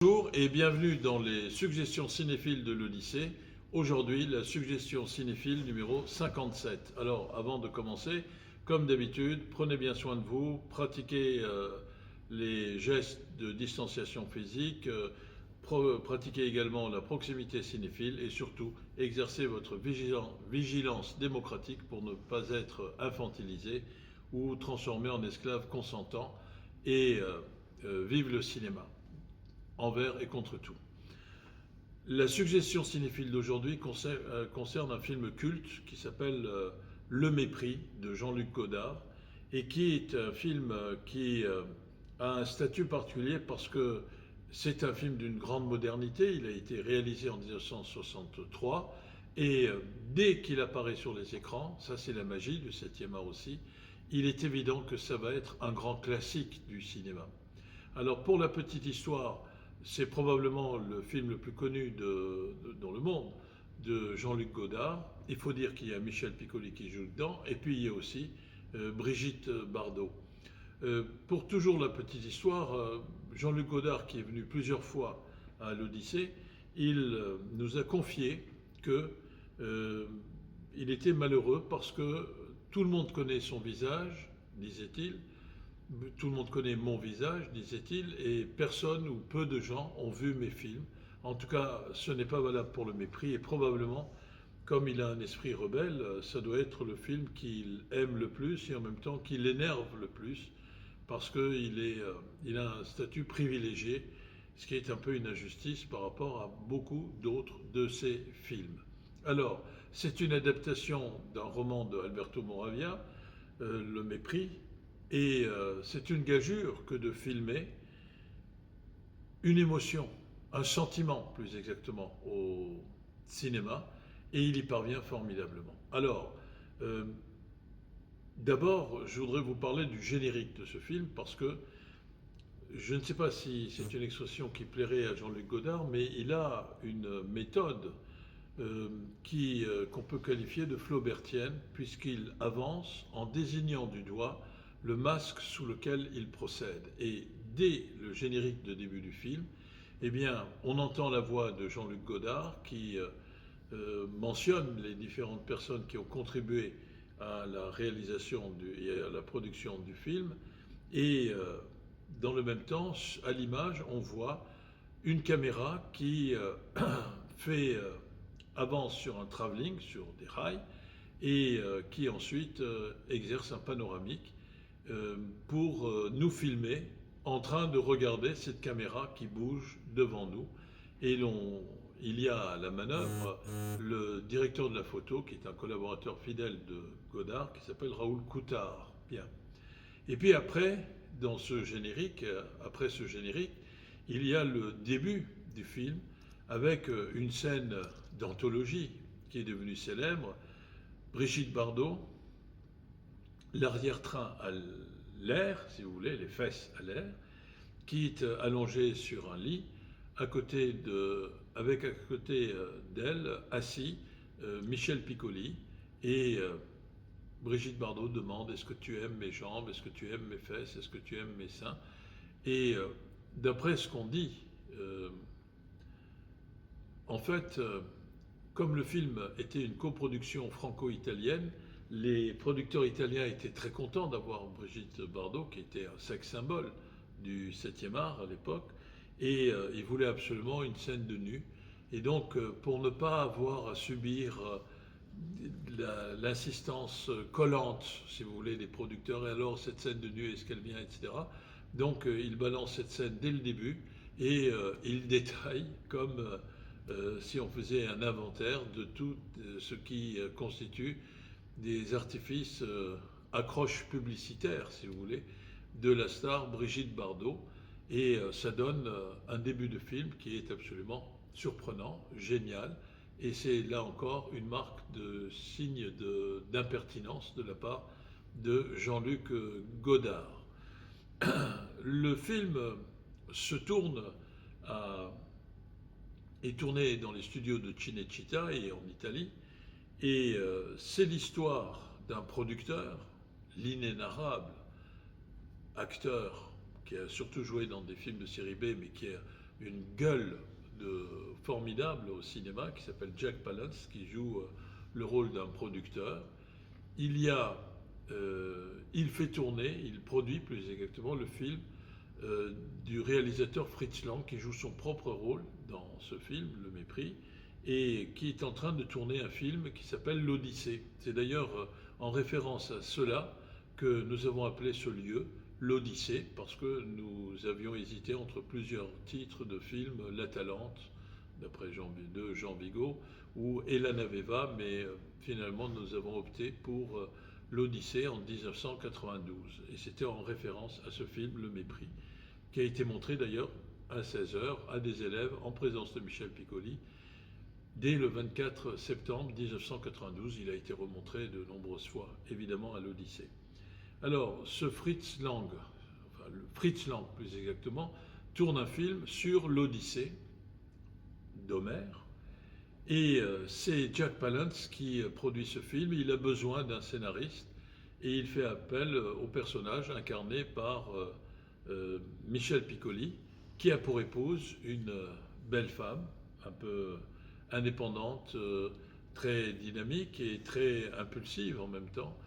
Bonjour et bienvenue dans les suggestions cinéphiles de l'Odyssée. Aujourd'hui, la suggestion cinéphile numéro 57. Alors, avant de commencer, comme d'habitude, prenez bien soin de vous, pratiquez les gestes de distanciation physique, pratiquez également la proximité cinéphile et surtout, exercez votre vigilance démocratique pour ne pas être infantilisé ou transformé en esclave consentant et vive le cinéma envers et contre tout. La suggestion cinéphile d'aujourd'hui concerne un film culte qui s'appelle Le Mépris de Jean-Luc Godard et qui est un film qui a un statut particulier parce que c'est un film d'une grande modernité. Il a été réalisé en 1963 et dès qu'il apparaît sur les écrans, ça c'est la magie du 7e art aussi, il est évident que ça va être un grand classique du cinéma. Alors pour la petite histoire, c'est probablement le film le plus connu dans le monde de Jean-Luc Godard. Il faut dire qu'il y a Michel Piccoli qui joue dedans, et puis il y a aussi Brigitte Bardot. Pour toujours la petite histoire, Jean-Luc Godard, qui est venu plusieurs fois à l'Odyssée, il nous a confié que il était malheureux parce que tout le monde connaît son visage, disait-il. Tout le monde connaît mon visage, disait-il, et personne ou peu de gens ont vu mes films. En tout cas, ce n'est pas valable pour Le Mépris, et probablement, comme il a un esprit rebelle, ça doit être le film qu'il aime le plus et en même temps qu'il énerve le plus, parce qu'il a un statut privilégié, ce qui est un peu une injustice par rapport à beaucoup d'autres de ses films. Alors, c'est une adaptation d'un roman de Alberto Moravia, Le Mépris, et c'est une gageure que de filmer une émotion, un sentiment plus exactement, au cinéma, et il y parvient formidablement. Alors, d'abord, je voudrais vous parler du générique de ce film, parce que je ne sais pas si c'est une expression qui plairait à Jean-Luc Godard, mais il a une méthode qu'on peut qualifier de flaubertienne, puisqu'il avance en désignant du doigt le masque sous lequel il procède. Et dès le générique de début du film, eh bien, on entend la voix de Jean-Luc Godard qui mentionne les différentes personnes qui ont contribué à la réalisation et à la production du film. Et dans le même temps, à l'image, on voit une caméra qui avance sur un travelling, sur des rails, et qui ensuite exerce un panoramique pour nous filmer en train de regarder cette caméra qui bouge devant nous. Et il y a à la manœuvre le directeur de la photo, qui est un collaborateur fidèle de Godard, qui s'appelle Raoul Coutard. Bien. Et puis après ce générique, il y a le début du film avec une scène d'anthologie qui est devenue célèbre. Brigitte Bardot, l'arrière-train à l'air, si vous voulez, les fesses à l'air, qui est allongée sur un lit, avec à côté d'elle, assis, Michel Piccoli, et Brigitte Bardot demande: est-ce que tu aimes mes jambes, est-ce que tu aimes mes fesses, est-ce que tu aimes mes seins? Et d'après ce qu'on dit, en fait, comme le film était une coproduction franco-italienne, les producteurs italiens étaient très contents d'avoir Brigitte Bardot, qui était un sex symbole du 7e art à l'époque, et ils voulaient absolument une scène de nu. Et donc, pour ne pas avoir à subir l'insistance collante, si vous voulez, des producteurs, et alors cette scène de nu, est-ce qu'elle vient, etc. Donc, ils balancent cette scène dès le début, et ils détaillent comme si on faisait un inventaire de tout ce qui constitue des artifices accroches publicitaires, si vous voulez, de la star Brigitte Bardot. Et ça donne un début de film qui est absolument surprenant, génial. Et c'est là encore une marque de signe d'impertinence de la part de Jean-Luc Godard. Le film est tourné dans les studios de Cinecittà et en Italie. Et c'est l'histoire d'un producteur, l'inénarrable acteur, qui a surtout joué dans des films de série B, mais qui a une gueule formidable au cinéma qui s'appelle Jack Palance, qui joue le rôle d'un producteur. Il fait tourner, il produit plus exactement le film du réalisateur Fritz Lang, qui joue son propre rôle dans ce film, Le Mépris, et qui est en train de tourner un film qui s'appelle L'Odyssée. C'est d'ailleurs en référence à cela que nous avons appelé ce lieu l'Odyssée, parce que nous avions hésité entre plusieurs titres de films, L'Atalante, d'après Jean Vigo, ou Et la Naveva, mais finalement nous avons opté pour l'Odyssée en 1992. Et c'était en référence à ce film, Le Mépris, qui a été montré d'ailleurs à 16h à des élèves en présence de Michel Piccoli. Dès le 24 septembre 1992, il a été remontré de nombreuses fois, évidemment, à l'Odyssée. Alors, ce Fritz Lang, Fritz Lang plus exactement, tourne un film sur l'Odyssée d'Homère. Et c'est Jack Palance qui produit ce film. Il a besoin d'un scénariste et il fait appel au personnage incarné par Michel Piccoli, qui a pour épouse une belle femme, un peu indépendante, très dynamique et très impulsive en même temps,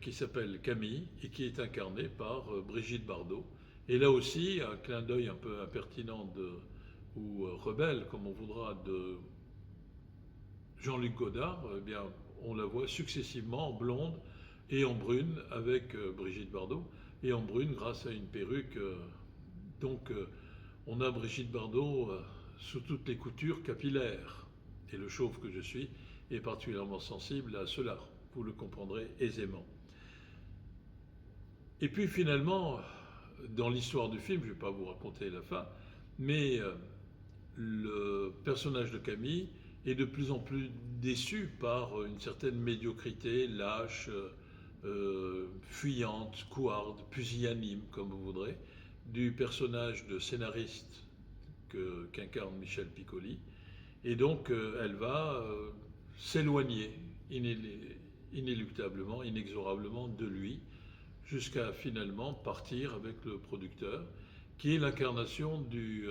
qui s'appelle Camille et qui est incarnée par Brigitte Bardot. Et là aussi, un clin d'œil un peu impertinent ou rebelle, comme on voudra, de Jean-Luc Godard, eh bien, on la voit successivement en blonde et en brune avec Brigitte Bardot, et en brune grâce à une perruque. Donc on a Brigitte Bardot sous toutes les coutures capillaires. Et le chauve que je suis est particulièrement sensible à cela, vous le comprendrez aisément. Et puis finalement, dans l'histoire du film, je ne vais pas vous raconter la fin, mais le personnage de Camille est de plus en plus déçu par une certaine médiocrité, lâche, fuyante, couarde, pusillanime, comme vous voudrez, du personnage de scénariste qu'incarne Michel Piccoli. Et donc, elle va s'éloigner inéluctablement, inexorablement de lui, jusqu'à finalement partir avec le producteur, qui est l'incarnation du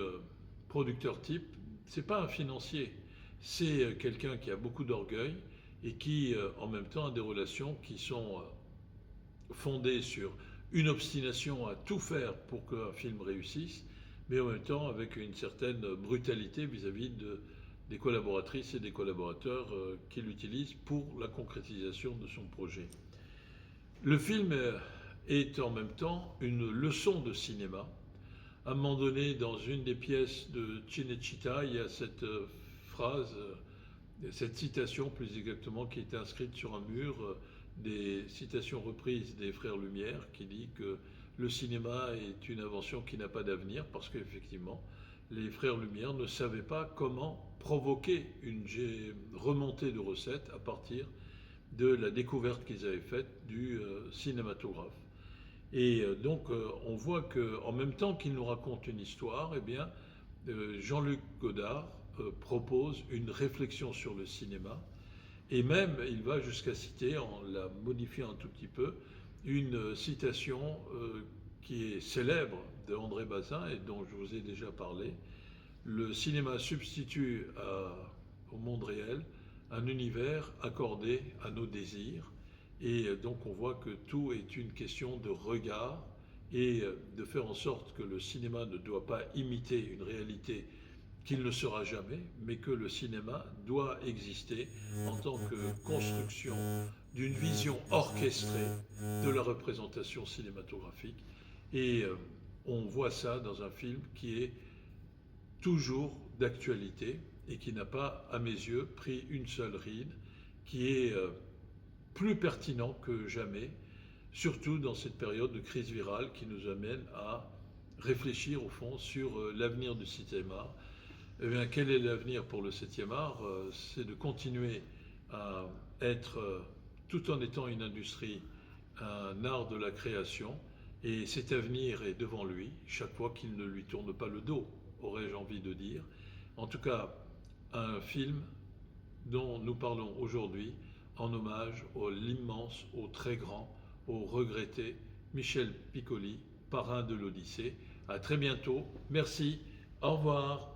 producteur type. C'est pas un financier, c'est quelqu'un qui a beaucoup d'orgueil et qui, en même temps, a des relations qui sont fondées sur une obstination à tout faire pour qu'un film réussisse, mais en même temps avec une certaine brutalité vis-à-vis des collaboratrices et des collaborateurs qu'il utilise pour la concrétisation de son projet. Le film est en même temps une leçon de cinéma. À un moment donné, dans une des pièces de Cinecittà, il y a cette phrase, cette citation plus exactement, qui est inscrite sur un mur, des citations reprises des Frères Lumière, qui dit que le cinéma est une invention qui n'a pas d'avenir, parce qu'effectivement, les Frères Lumière ne savaient pas comment provoquer une remontée de recettes à partir de la découverte qu'ils avaient faite du cinématographe. Et donc on voit qu'en même temps qu'il nous raconte une histoire, eh bien, Jean-Luc Godard propose une réflexion sur le cinéma, et même il va jusqu'à citer, en la modifiant un tout petit peu, une citation qui est célèbre de André Bazin et dont je vous ai déjà parlé. Le cinéma substitue au monde réel un univers accordé à nos désirs. Et donc on voit que tout est une question de regard et de faire en sorte que le cinéma ne doit pas imiter une réalité qu'il ne sera jamais, mais que le cinéma doit exister en tant que construction d'une vision orchestrée de la représentation cinématographique. Et on voit ça dans un film qui est toujours d'actualité et qui n'a pas, à mes yeux, pris une seule ride, qui est plus pertinent que jamais, surtout dans cette période de crise virale qui nous amène à réfléchir au fond sur l'avenir du 7e art. Eh bien, quel est l'avenir pour le 7e art? C'est de continuer à être, tout en étant une industrie, un art de la création, et cet avenir est devant lui, chaque fois qu'il ne lui tourne pas le dos, aurais-je envie de dire. En tout cas, un film dont nous parlons aujourd'hui en hommage à l'immense, au très grand, au regretté Michel Piccoli, parrain de l'Odyssée. À très bientôt. Merci. Au revoir.